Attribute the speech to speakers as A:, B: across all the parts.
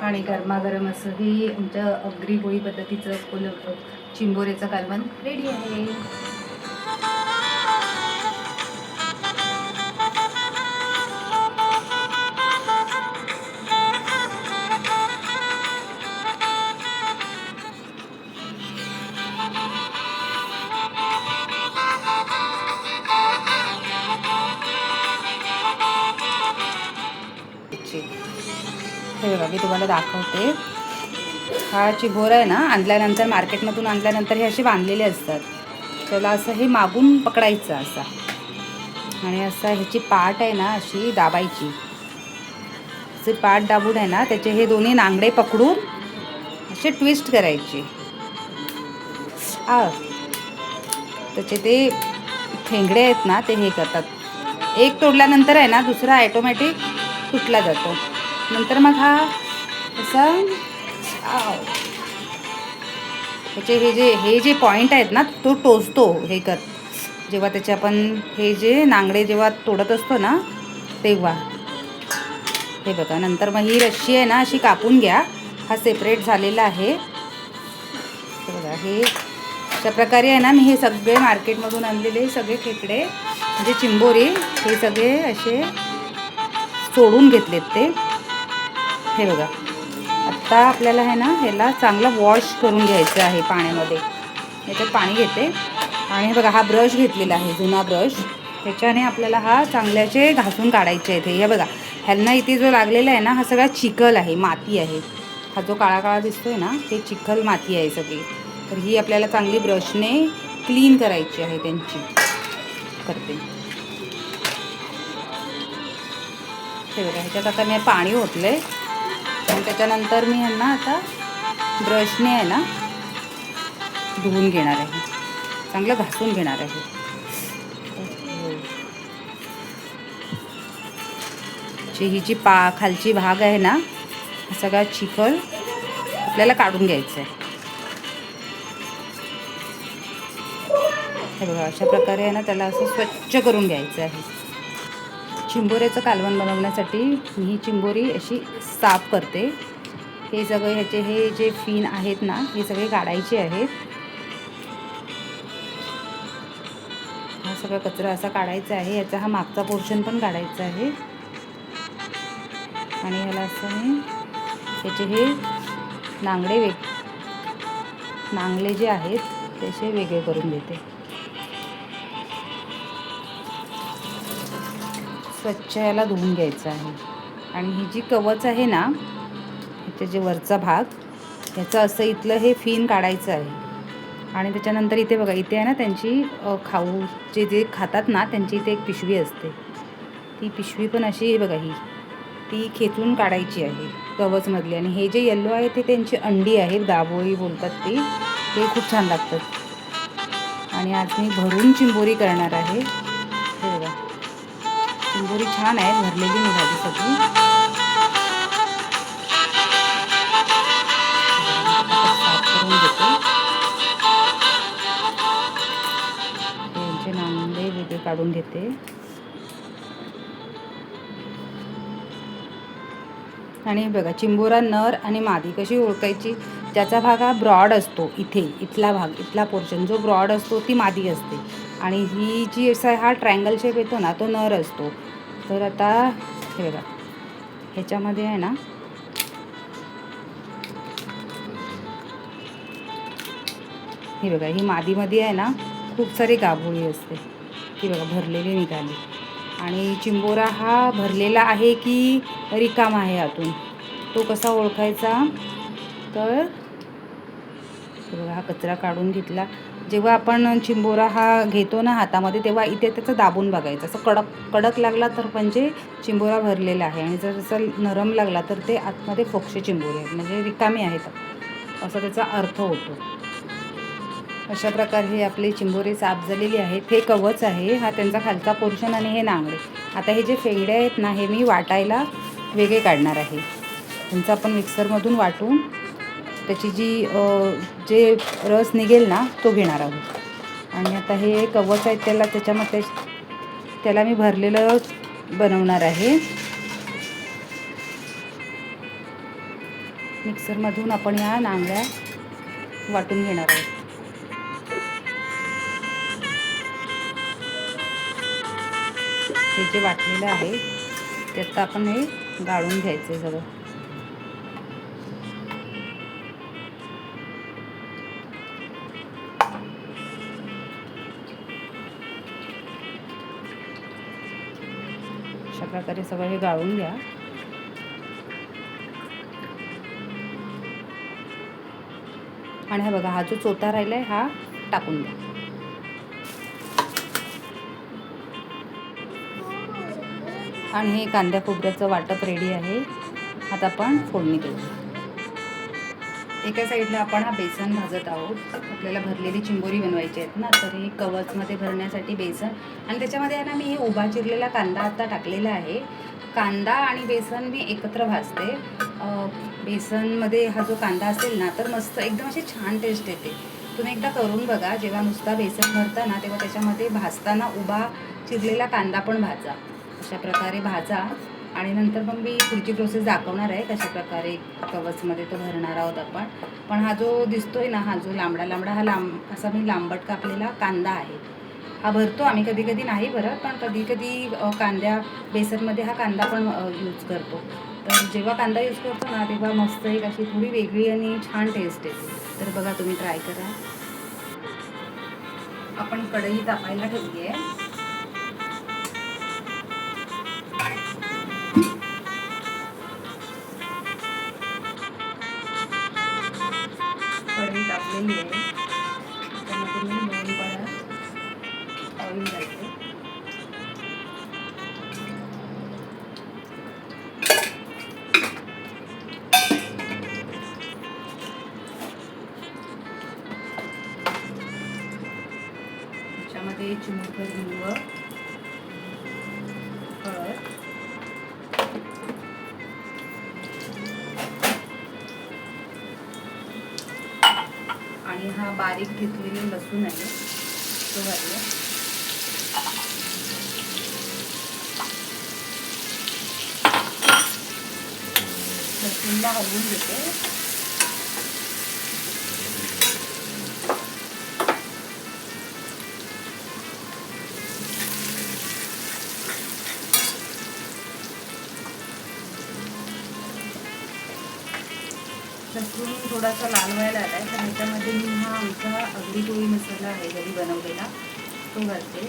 A: आणि गरमागरम असं ही आमच्या अगरी पोळी पद्धतीचं चिंबोऱ्याचं कालवण रेडी आहे. हे बघा मी तुम्हाला दाखवते. हा चिंबोरा आहे ना, आणल्यानंतर मार्केटमधून आणल्यानंतर हे असे बांधलेले असतात. त्याला असं हे मागून पकडायचं असा, आणि असं ह्याची पाट आहे ना अशी दाबायची. असे पाट दाबून आहे ना त्याचे हे दोन्ही नांगडे पकडून असे ट्विस्ट करायचे. त्याचे ते ठेंगडे आहेत ना ते हे करतात. एक तोडल्यानंतर आहे ना दुसरा ॲटोमॅटिक तुटला जातो. नंतर मग हा असा त्याचे हे जे पॉईंट आहेत ना तो टोचतो हे कर, जेव्हा त्याचे आपण हे जे नांगडे जेव्हा तोडत असतो ना तेव्हा. हे बघा, नंतर मग ही रस्सी आहे ना अशी कापून घ्या. हा सेपरेट झालेला आहे. बघा हे अशा प्रकारे आहे ना मी हे सगळे मार्केटमधून आणलेले सगळे खेकडे म्हणजे चिंबोरी हे सगळे असे सोडून घेतलेत ते. हे बघा, आत्ता आपल्याला आहे ना ह्याला चांगलं वॉश करून घ्यायचं आहे पाण्यामध्ये. याच्यात पाणी घेते आणि हे बघा हा ब्रश घेतलेला आहे, जुना ब्रश. ह्याच्याने आपल्याला हा चांगल्याचे घासून काढायचे आहेत. हे बघा, ह्यांना इथे जो लागलेला आहे ना हा सगळा चिखल आहे, माती आहे. हा जो काळा काळा दिसतोय ना हे चिखल माती आहे सगळी. तर ही आपल्याला चांगली ब्रशने क्लीन करायची आहे त्यांची. करते हे बघा, ह्याच्यात आता मी पाणी ओतले आणि त्याच्यानंतर मी ह्यांना आता ब्रशने आहे ना धुवून घेणार आहे, चांगलं घासून घेणार आहे. ही जी खालची भाग आहे ना हा सगळा चिखल आपल्याला काढून घ्यायचा आहे. हे बघा, अशा प्रकारे आहे ना त्याला असं स्वच्छ करून घ्यायचं आहे. चिंबोऱ्याचं कालवण बनवण्यासाठी मी ही चिंबोरी अशी साफ करते. हे सगळे ह्याचे हे जे फिन आहेत ना हे सगळे काढायचे आहेत. हा सगळा कचरा असा काढायचा आहे. याचा हा मागचा पोर्शन पण काढायचा आहे. आणि ह्याला असं मी त्याचे हे नांगले जे आहेत त्याचे वेगळे करून देते. स्वच्छ याला धुवून घ्यायचं आहे. आणि ही जी कवच आहे ना ह्याचे जे वरचा भाग ह्याचं असं इथलं हे फिन काढायचं आहे. आणि त्याच्यानंतर इथे बघा, इथे आहे ना त्यांची खाऊ जे खातात ना त्यांची इथे एक पिशवी असते. ती पिशवी पण अशी बघा ती खेचून काढायची आहे कवचमधली. आणि हे जे येल्लो आहे ते त्यांची अंडी आहेत, दाबोळी बोलतात ते खूप छान लागतात. आणि आज मी भरून चिंबोरी करणार आहे. हे बघा, चिंबोरी छान आहे, भरलेली निघाली सगळी. साफ करून घेते. त्यांचे नांगडे वेगळे काढून घेते. आणि बघा, चिंबोरा नर आणि मादी कशी ओळखायची? ज्याचा भाग हा ब्रॉड असतो, इथला पोर्शन जो ब्रॉड असतो ती मादी असते. आणि ही जी असा हा ट्रायंगल शेप येतो ना तो नर असतो. तर आता हे बघा, ह्याच्यामध्ये आहे ना हे बघा, ही मादीमध्ये आहे ना खूप सारी गाभोळी असते. ती बघा भरलेली निघाली. आणि चिंबोरा हा भरलेला आहे की रिकामा आहे आतून, तो कसा ओळखायचा? तर बघा, हा कचरा काढून घेतला. जेव्हा आपण चिंबोरा हा घेतो ना हातामध्ये तेव्हा इथे त्याचं दाबून बघायचं. असं कडक लागला तर म्हणजे चिंबोरा भरलेला आहे. आणि जर असं नरम लागला तर ते आतमध्ये फोक्ष चिंबोरे आहेत, म्हणजे रिकामी आहेत असा त्याचा अर्थ होतो. अशा प्रकारे हे आपली चिंबोरी साफ झालेली आहेत. हे कवच आहे, हा त्यांचा खालचा पोर्शन, आणि हे नांगडे. आता हे जे फेंगडे आहेत ना हे मी वाटायला वेगळे काढणार आहे. त्यांचं आपण मिक्सरमधून वाटून त्याची जे रस निघेल ना तो घेणार आहोत. आणि आता हे कवच आहेत त्याला मी भरलेलं बनवणार आहे. मिक्सरमधून आपण या नांगळ्या वाटून घेणार आहोत. हे जे वाटलेलं आहे त्यात आपण हे गाळून घ्यायचं सगळं. अशा प्रकारे सगळं हे गाळून घ्या. आणि हा बघा, हा जो चोथा राहिलाय हा टाकून द्या. आणि हे कांद्या खोबऱ्याचं वाटप रेडी आहे. आता आपण फोडणी देऊ. एका साईडला आपण हा बेसन भाजत आहोत. आपल्याला भरलेली चिंबोरी बनवायची आहेत ना, तर हे कवचमध्ये भरण्यासाठी बेसन आणि त्याच्यामध्ये आहे ना मी हे उभा चिरलेला कांदा आता टाकलेला आहे. कांदा आणि बेसन मी एकत्र भाजते. बेसनमध्ये हा जो कांदा असेल ना तर मस्त एकदम अशी छान टेस्ट येते. तुम्ही एकदा करून बघा. जेव्हा नुसता बेसन भरता ना तेव्हा त्याच्यामध्ये भाजताना उभा चिरलेला कांदा पण भाजा. अशा प्रकारे भाजा आणि नंतर मग मी पुढची प्रोसेस दाखवणार आहे कशा प्रकारे कवचमध्ये तो भरणार आहोत आपण. पण हा जो दिसतोय ना, हा जो लांबडा लांबडा हा असा मी लांबट कापलेला कांदा आहे. हा भरतो आम्ही, कधी कधी नाही भरत, पण कधी कधी कांद्या बेसनमध्ये हा कांदा पण यूज करतो. तर जेव्हा कांदा यूज करतो ना तेव्हा मस्त एक अशी थोडी वेगळी आणि छान टेस्ट येते. तर बघा, तुम्ही ट्राय करा. आपण कढई तापायला ठेवली आहे. कढई तापलेली आहे. त्यामध्ये मी 2 पळ्या ऑइल घालते. त्याच्यामध्ये चिमूटभर हिंग, हळद, आणि हा बारीक घेतलेली लसूण आहे तो घातला. लसूणला हलवून घेते. लसूण थोडासा लाल व्हायला आला आहे तर ह्याच्यामध्ये मी हा आमचा आगरी कोळी मसाला आहे घरी बनवलेला तो घालते.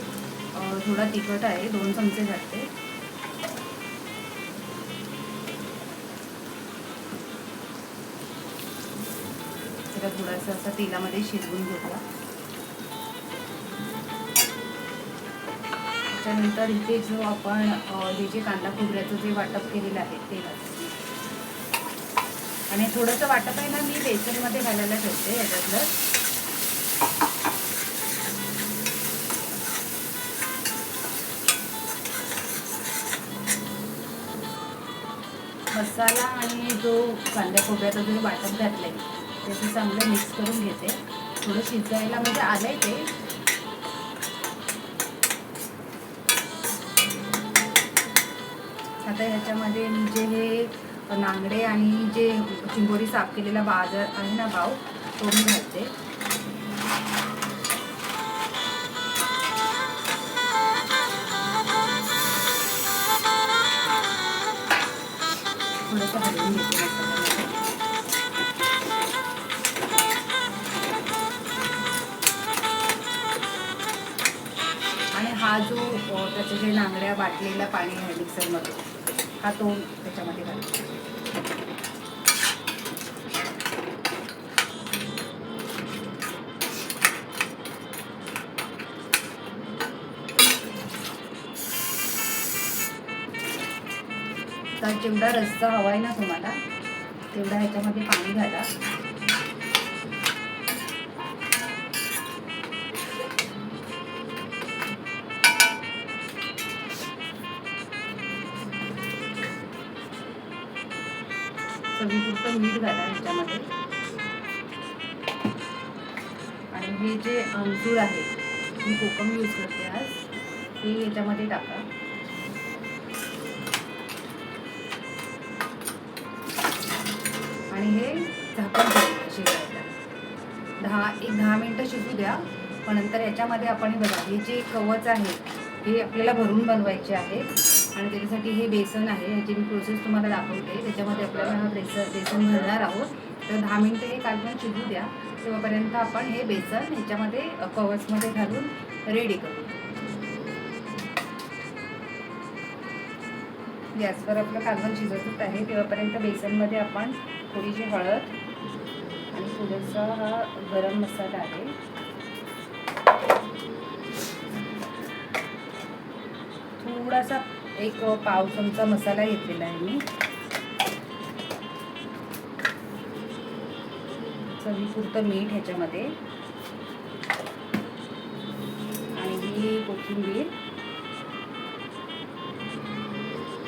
A: थोडा तिखट आहे, 2 चमचे घालते. त्याला थोडासा असा तेलामध्ये शिजवून घेतला. त्याच्यानंतर इथे जो आपण हे जे कांदा खोबऱ्याचं जे वाटप केलेलं आहे ते घालते. आणि थोडंसं वाटप आहे ना मी बेसनमध्ये घालायला ठेवते याच्यातलं. मसाला आणि जो कांदा खोबऱ्याचा जो वाटप घातलं आहे त्याचं चांगलं मिक्स करून घेते. थोडं शिजायला म्हणजे आलं आहे ते. आता ह्याच्यामध्ये जे हे नांगडे आणि जे चिंबोरी साफ केलेला बाजार आहे ना भाव तो मी घालते. थोडंसं हलवून घेते मसाल्यामध्ये. आणि हा जो त्याचे जे नांगड्या बाटलेला पाणी आहे मिक्सरमध्ये हा तो त्याच्यामध्ये घालते. तर जेवढा रस्सा हवा आहे ना तुम्हाला तेवढा ह्याच्यामध्ये पाणी घाला. चवीपुरतं मीठ घाला ह्याच्यामध्ये. आणि हे जे आमचूर आहे मी कोकम यूज करते आज ते ह्याच्यामध्ये टाका. आणि आणि हे झाकण ठेवूया शिजायला. 10 मिनटं शिजू द्या. पण नंतर याच्यामध्ये आपण बघा हे जे कवच आहे हे आपल्याला भरून बनवायचे आहे आणि त्याच्यासाठी हे बेसन आहे. ह्याची मी प्रोसेस तुम्हाला दाखवते. त्याच्यामध्ये आपल्याला हा बेसन भरणार आहोत. तर 10 मिनटं हे कालवण शिजू द्या. तेव्हापर्यंत आपण हे बेसन ह्याच्यामध्ये कवचमध्ये घालून रेडी करू. गॅसवर आपलं कालवण शिजतच आहे. तेव्हापर्यंत बेसनमध्ये आपण थोडीशी हळद आणि थोडासा हा गरम मसाला आहे, थोडासा एक पाव चमचा मसाला घेतलेला आहे मी, चवीपुरतं मीठ ह्याच्यामध्ये आणि ही कोथिंबीर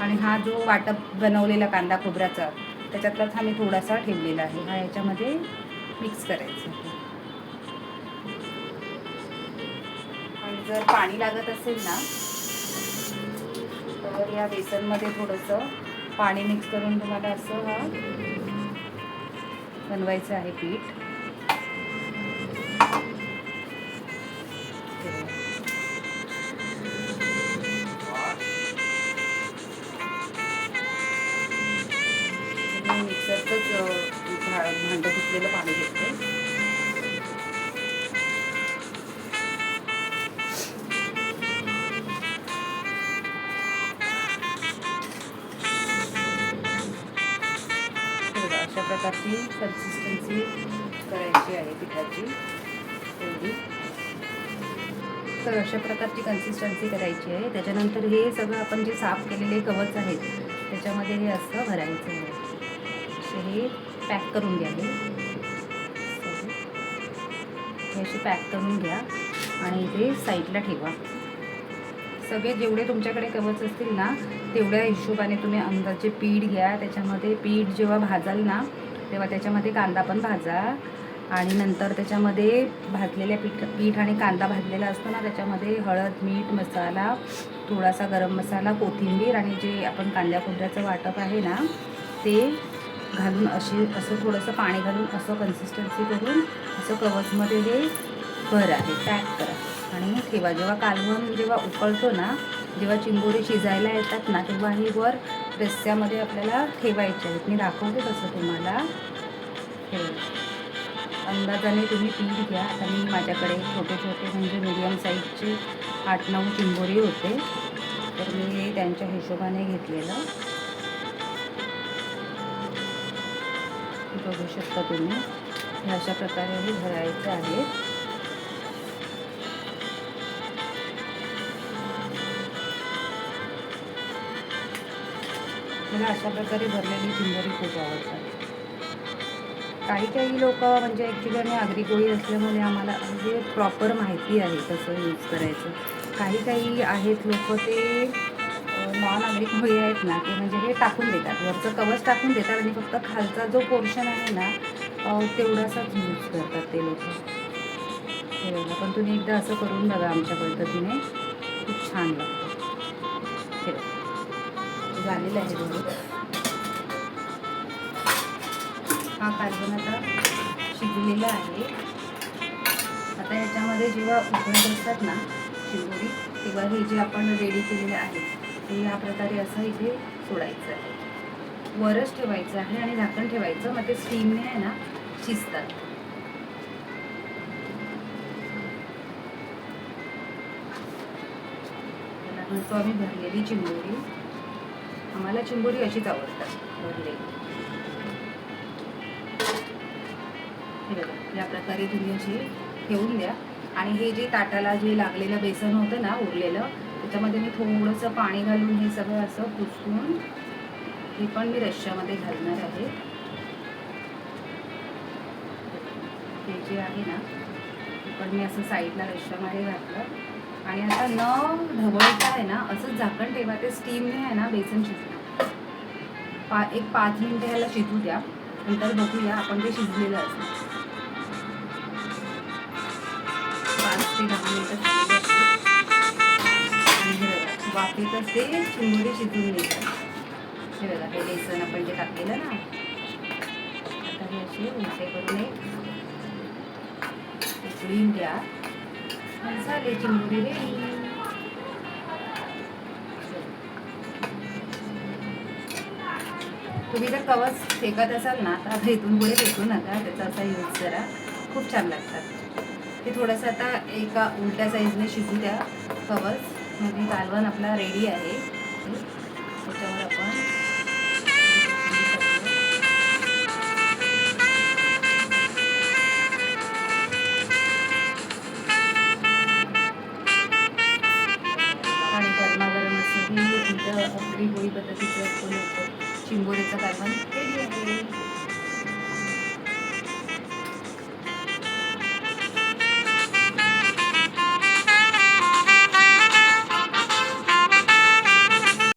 A: आणि हा जो वाटप बनवलेला कांदा खोबऱ्याचा त्याच्यातलाच हा मी थोडासा ठेवलेला आहे. हा याच्यामध्ये मिक्स करायचा. आणि जर पाणी लागत असेल ना तर या बेसनमध्ये थोडंसं पाणी मिक्स करून तुम्हाला असं हा बनवायचं आहे पीठ. मिक्सरचंच भांडं धुतलेलं पाणी घेते. अशा प्रकारची कन्सिस्टन्सी करायची आहे पिठाची एवढी. तर अशा प्रकारची कन्सिस्टन्सी करायची आहे. त्याच्यानंतर हे सगळं आपण जे साफ केलेले कवच आहेत त्याच्यामध्ये हे असं भरायचं आहे. हे पॅक करून घ्या. हे असे पॅक करून घ्या आणि इथे साईडला ठेवा. सगळे जेवढे तुमच्याकडे कवच असतील ना तेवढ्या हिशोबाने तुम्ही अंदाजे पीठ घ्या. त्याच्यामध्ये पीठ जेव्हा भाजाल ना तेव्हा त्याच्यामध्ये कांदा पण भाजा आणि नंतर त्याच्यामध्ये भाजलेल्या पीठ आणि कांदा भाजलेला असतो ना त्याच्यामध्ये हळद, मीठ, मसाला, थोडासा गरम मसाला, कोथिंबीर आणि जे आपण कांद्या खोबऱ्याचं वाटप आहे ना ते घालून असं थोडंसं पाणी घालून असं कन्सिस्टन्सी करून असं कवचमध्ये हे भर आहे पॅक करा आणि ठेवा. जेव्हा कालवण जेव्हा उकळतो ना जेव्हा चिंबोरी शिजायला येतात ना तेव्हा हे वर रस्स्यामध्ये आपल्याला ठेवायचे आहेत. मी दाखवते तसं तुम्हाला. हे अंदाजाने तुम्ही पीठ घ्या. आता मी माझ्याकडे छोटे छोटे म्हणजे मीडियम साईजचे 8-9 चिंबोरी होते तर मी त्यांच्या हिशोबाने घेतलेलं. बघू शकता तुम्ही. हे अशा प्रकारे हे भरायचं आहे. मला अशा प्रकारे भरलेली चिंबोरी खूप आवडतात. काही लोक म्हणजे ॲक्च्युली आम्ही आगरी कोळी असल्यामुळे आम्हाला म्हणजे प्रॉपर माहिती आहे कसं यूज करायचं. काही आहेत लोक ते नॉन आगरी कोळी आहेत ना ते म्हणजे हे टाकून देतात, वरचं कवच टाकून देतात आणि फक्त खालचा जो पोर्शन आहे ना तेवढासाच यूज करतात ते लोक. हे बघा, पण तुम्ही एकदा असं करून बघा आमच्या पद्धतीने, खूप छान लागतं. हे झालेलं आहे बरोबर. हा कालवण आता शिजलेला आहे. आता याच्यामध्ये जेव्हा उकळत असतात ना चिंबोरी तेव्हा हे जे आपण रेडी केलेले आहे ते या प्रकारे असं इथे सोडायचं आहे. वरच ठेवायचं आहे आणि झाकण ठेवायचं. मग ते स्टीमने आहे ना शिजतात. त्याला म्हणतो आम्ही भरलेली चिंबोरी. आम्हाला चिंबोरी अशीच आवडतात भरलेली. हे बघा, या प्रकारे तुम्ही अशी ठेवून द्या. आणि हे जे ताटाला जे लागलेलं बेसन होतं ना उरलेलं त्याच्यामध्ये मी थोडंसं पाणी घालून हे सगळं असं पुसून हे पण मी रश्श्यामध्ये घालणार आहे. हे जे आहे ना ते पण मी असं साईडला रश्श्यामध्ये घातलं आणि आता न ढवळता आहे ना असंच झाकण ठेवा. ते स्टीमने आहे ना बेसन शिजणार. एक 5 मिनिटं ह्याला शिजू द्या. नंतर बघूया आपण ते शिजलेलं असतं. 5 ते 10 मिनिटं आणि वाफेतच ते चिंबोरी शिजून घ्यायचं. हे बघा, हे बेसन आपण जे टाकलेलं ना असे उलटे करून उकळीन द्या. झाले चिंबोरी रेडी. तुम्ही जर कवच फेकत असाल ना तर आता इथून पुढे फेकू नका, त्याचा असा यूज करा, खूप छान लागतात. ते थोडंसं आता एका उलट्या साईजने शिजू द्या कवच. म्हणजे कालवण आपला रेडी आहे. त्याच्यावर आपण आणि गरमागरम असं ही इथं आपली होळी पद्धतीचं चिंबोरीचं कालवण रेडी आहे.